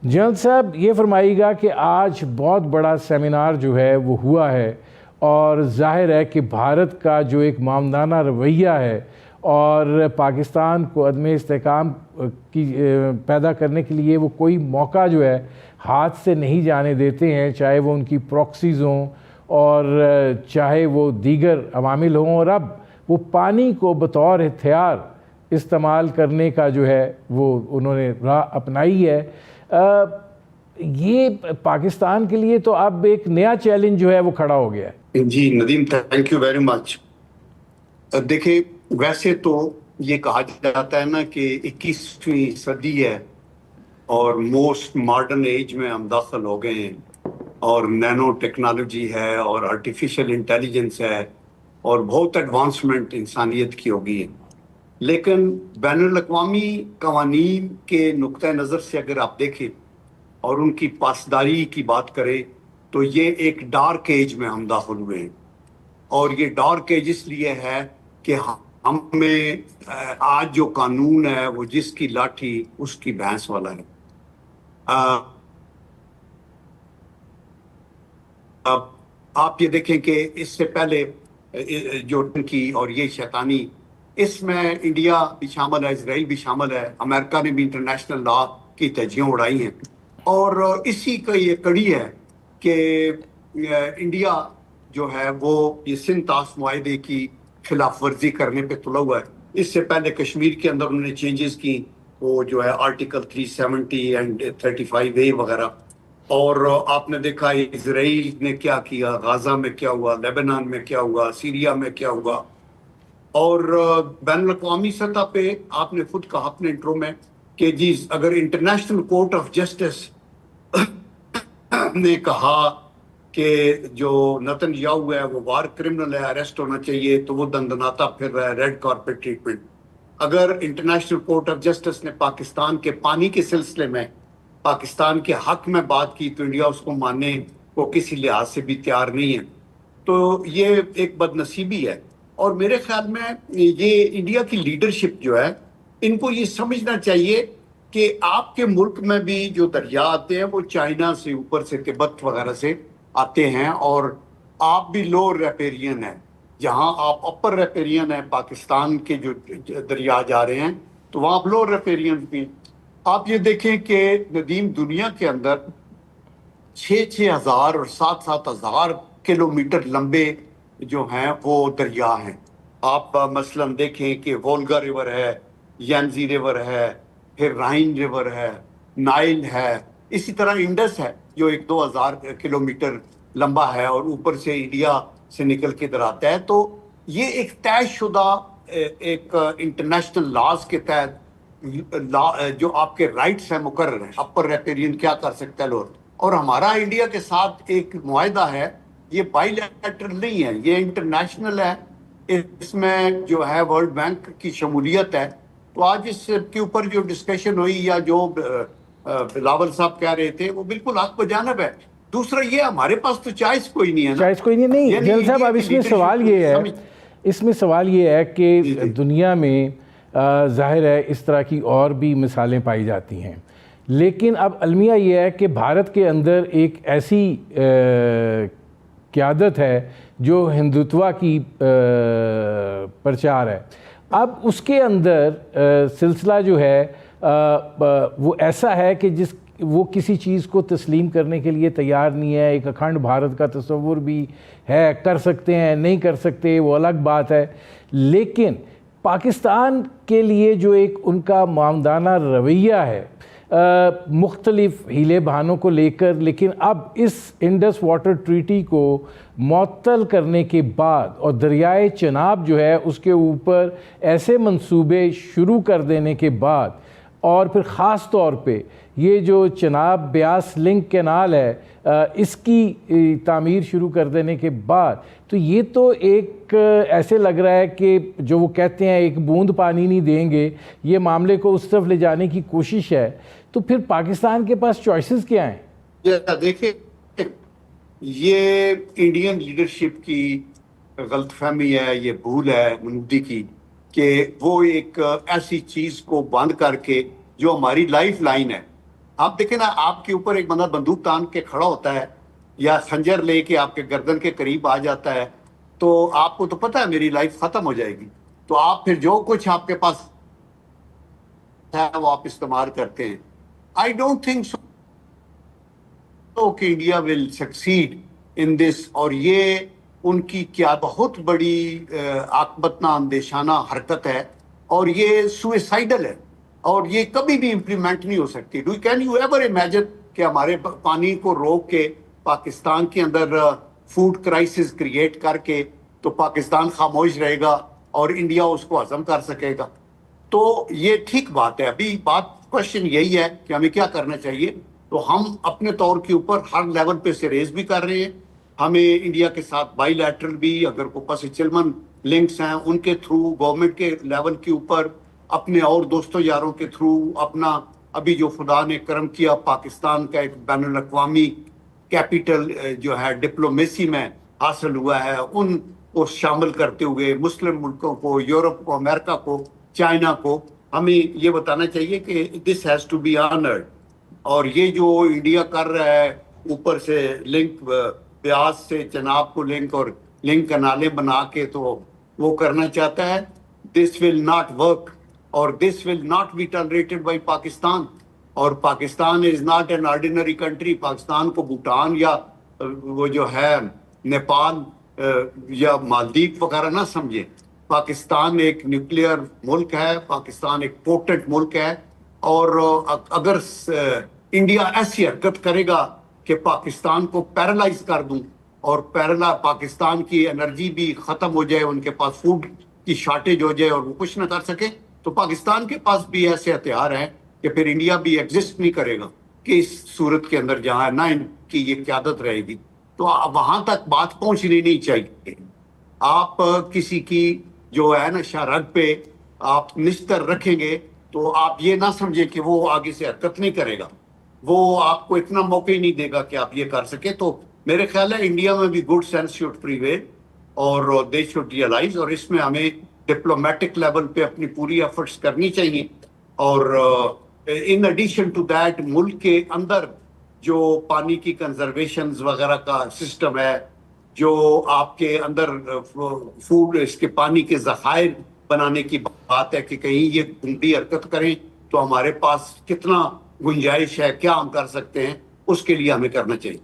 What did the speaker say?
General صاحب یہ فرمائیے گا کہ آج بہت بڑا سیمینار جو ہے وہ ہوا ہے اور ظاہر ہے کہ بھارت کا جو ایک معاملانہ رویہ ہے اور پاکستان کو عدم استحکام کی پیدا کرنے کے لیے وہ کوئی موقع جو ہے ہاتھ سے نہیں جانے دیتے ہیں، چاہے وہ ان کی پراکسیز ہوں اور چاہے وہ دیگر عوامل ہوں، اور اب وہ پانی کو بطور ہتھیار استعمال کرنے کا جو ہے وہ انہوں نے راہ اپنائی ہے۔ یہ پاکستان کے لیے تو اب ایک نیا چیلنج جو ہے وہ کھڑا ہو گیا ہے۔ جی Nadeem, thank you very much. دیکھیں، ویسے تو یہ کہا جاتا ہے نا کہ 21ویں صدی ہے اور موسٹ ماڈرن ایج میں ہم داخل ہو گئے ہیں، اور نینو ٹیکنالوجی ہے اور آرٹیفیشل انٹیلیجنس ہے اور بہت ایڈوانسمنٹ انسانیت کی ہوگی ہے، لیکن بین الاقوامی قوانین کے نقطہ نظر سے اگر آپ دیکھیں اور ان کی پاسداری کی بات کریں تو یہ ایک ڈارک ایج میں ہم داخل ہوئے ہیں، اور یہ ڈارک ایج اس لیے ہے کہ ہمیں آج جو قانون ہے وہ جس کی لاٹھی اس کی بھینس والا ہے۔ آپ یہ دیکھیں کہ اس سے پہلے جو کی اور یہ شیطانی، اس میں انڈیا بھی شامل ہے، اسرائیل بھی شامل ہے، امریکہ نے بھی انٹرنیشنل لا کی تجزیاں اڑائی ہیں، اور اسی کا یہ کڑی ہے کہ انڈیا جو ہے وہ یہ سندھ طاس معاہدے کی خلاف ورزی کرنے پہ تلا ہوا ہے۔ اس سے پہلے کشمیر کے اندر انہوں نے چینجز کی، وہ جو ہے آرٹیکل 370 اینڈ 35A وغیرہ، اور آپ نے دیکھا اسرائیل نے کیا کیا، غازہ میں کیا ہوا، لیبنان میں کیا ہوا، سیریا میں کیا ہوا، اور بین الاقوامی سطح پہ آپ نے خود کہا اپنے انٹرو میں کہ جی اگر انٹرنیشنل کورٹ آف جسٹس نے کہا کہ جو نتن یاہو ہے وہ وار کرمنل ہے، اریسٹ ہونا چاہیے، تو وہ دندناتا پھر رہا ہے ریڈ کارپٹ ٹریٹمنٹ۔ اگر انٹرنیشنل کورٹ آف جسٹس نے پاکستان کے پانی کے سلسلے میں پاکستان کے حق میں بات کی تو انڈیا اس کو ماننے کو کسی لحاظ سے بھی تیار نہیں ہے، تو یہ ایک بد نصیبی ہے۔ اور میرے خیال میں یہ انڈیا کی لیڈرشپ جو ہے، ان کو یہ سمجھنا چاہیے کہ آپ کے ملک میں بھی جو دریا آتے ہیں وہ چائنا سے، اوپر سے تبت وغیرہ سے آتے ہیں، اور آپ بھی لوور ریپیرین ہیں، جہاں آپ اپر ریپیرین ہیں پاکستان کے جو دریا جا رہے ہیں تو وہاں آپ لوور ریپیرین بھی۔ آپ یہ دیکھیں کہ ندیم، دنیا کے اندر 6,000 اور 7,000 کلومیٹر لمبے جو ہیں وہ دریا ہیں۔ آپ مثلا دیکھیں کہ وولگا ریور ہے، یانزی ریور ہے، پھر رائن ریور ہے، نائل ہے، اسی طرح انڈس ہے جو 1-2 ہزار کلومیٹر لمبا ہے اور اوپر سے انڈیا سے نکل کے ادھر آتا ہے۔ تو یہ ایک طے شدہ ایک انٹرنیشنل لاز کے تحت جو آپ کے رائٹس ہیں مقرر ہیں، اپر ریپیرین کیا کر سکتا ہے لوور، اور ہمارا انڈیا کے ساتھ ایک معاہدہ ہے، یہ بائی لیٹرل نہیں ہے، یہ انٹرنیشنل ہے، اس میں جو ہے ورلڈ بینک کی شمولیت ہے۔ تو آج اس کے اوپر جو ڈسکشن ہوئی یا جو بلاول صاحب کہہ رہے تھے وہ بالکل حق بجانب ہے۔ دوسرا یہ ہمارے پاس تو چوائس کوئی نہیں ہے نا، چوائس کوئی نہیں۔ جنرل صاحب اب اس میں سوال یہ ہے کہ دنیا میں ظاہر ہے اس طرح کی اور بھی مثالیں پائی جاتی ہیں، لیکن اب المیہ یہ ہے کہ بھارت کے اندر ایک ایسی قیادت ہے جو ہندوتوا کی پرچار ہے۔ اب اس کے اندر سلسلہ جو ہے وہ ایسا ہے کہ وہ کسی چیز کو تسلیم کرنے کے لیے تیار نہیں ہے۔ ایک اکھنڈ بھارت کا تصور بھی ہے، کر سکتے ہیں نہیں کر سکتے وہ الگ بات ہے، لیکن پاکستان کے لیے جو ایک ان کا معاملانہ رویہ ہے مختلف ہیلے بہانوں کو لے کر، لیکن اب اس انڈس واٹر ٹریٹی کو معطل کرنے کے بعد اور دریائے چناب جو ہے اس کے اوپر ایسے منصوبے شروع کر دینے کے بعد، اور پھر خاص طور پہ یہ جو چناب بیاس لنک کینال ہے اس کی تعمیر شروع کر دینے کے بعد، تو یہ تو ایک ایسے لگ رہا ہے کہ جو وہ کہتے ہیں ایک بوند پانی نہیں دیں گے، یہ معاملے کو اس طرف لے جانے کی کوشش ہے۔ تو پھر پاکستان کے پاس چوائسز کیا ہیں؟ دیکھیں، یہ انڈین لیڈرشپ کی غلط فہمی ہے، یہ بھول ہے مودی کی کہ وہ ایک ایسی چیز کو بند کر کے جو ہماری لائف لائن ہے، آپ دیکھیں نا آپ کے اوپر ایک بندہ بندوق تان کے کھڑا ہوتا ہے یا خنجر لے کے آپ کے گردن کے قریب آ جاتا ہے تو آپ کو تو پتہ ہے میری لائف ختم ہو جائے گی، تو آپ پھر جو کچھ آپ کے پاس ہے وہ آپ استعمال کرتے ہیں. آئی ڈونٹ تھنک سو کہ انڈیا ول سکسیڈ ان دس، اور یہ ان کی کیا بہت بڑی عاقبت اندیشانہ حرکت ہے اور یہ سوئسائڈل ہے اور یہ کبھی بھی امپلیمنٹ نہیں ہو سکتی. کین یو ایور امیجن کہ ہمارے پانی کو روک کے پاکستان کے اندر فوڈ کرائسس کریٹ کر کے تو پاکستان خاموش رہے گا اور انڈیا اس کو ہضم کر سکے گا؟ تو یہ ٹھیک بات ہے. ابھی بات کوشچن یہی ہے کہ ہمیں کیا کرنا چاہیے. تو ہم اپنے طور کے اوپر ہر لیول پہ سے ریز بھی کر رہے ہیں. ہمیں انڈیا کے ساتھ بائی لیٹرل بھی اگر کوئی پاس چلمن لنکس ہیں ان کے تھرو، گورنمنٹ کے لیول کے اوپر، اپنے اور دوستوں یاروں کے تھرو، اپنا ابھی جو خدا نے کرم کیا پاکستان کا ایک بین الاقوامی کیپٹل جو ہے ڈپلومیسی میں حاصل ہوا ہے، ان کو شامل کرتے ہوئے مسلم ملکوں کو، یورپ کو، امریکہ کو، چائنا کو ہمیں یہ بتانا چاہیے کہ this has to be honoured. اور یہ جو انڈیا کر رہا ہے اوپر سے لنک بیاس سے چناب کو لنک اور لنک کنالے بنا کے تو وہ کرنا چاہتا ہے، دس ول ناٹ ورک اور this will not be tolerated by Pakistan. اور Pakistan is not an ordinary country. Pakistan کو بھوٹان یا وہ جو ہے نیپال یا مالدیپ وغیرہ نہ سمجھے. پاکستان ایک نیوکلیئر ملک ہے، پاکستان ایک پورٹنٹ ملک ہے، اور اگر انڈیا ایسی حرکت کرے گا کہ پاکستان کو پیرالائز کر دوں اور پاکستان کی انرجی بھی ختم ہو جائے، ان کے پاس فوڈ کی شارٹیج ہو جائے اور وہ کچھ نہ کر سکے، تو پاکستان کے پاس بھی ایسے ہتھیار ہیں کہ پھر انڈیا بھی ایگزسٹ نہیں کرے گا کہ اس صورت کے اندر جہاں نہ ان کی یہ قیادت رہے گی. تو وہاں تک بات پہنچنی نہیں چاہیے. آپ کسی کی جو ہے نا شرگ پہ آپ نشتر رکھیں گے تو آپ یہ نہ سمجھیں کہ وہ آگے سے حرکت نہیں کرے گا، وہ آپ کو اتنا موقع ہی نہیں دے گا کہ آپ یہ کر سکیں. تو میرے خیال ہے انڈیا میں بھی گڈ سینس شوڈ پریویل اور دے شوڈ ریئلائز، اور اس میں ہمیں ڈپلومیٹک لیول پہ اپنی پوری ایفرٹس کرنی چاہیے. اور ان ایڈیشن ٹو دیٹ ملک کے اندر جو پانی کی کنزرویشنز وغیرہ کا سسٹم ہے، جو آپ کے اندر فوڈ اس کے پانی کے ذخائر بنانے کی بات ہے کہ کہیں یہ گنڈی حرکت کریں تو ہمارے پاس کتنا گنجائش ہے، کیا ہم کر سکتے ہیں، اس کے لیے ہمیں کرنا چاہیے.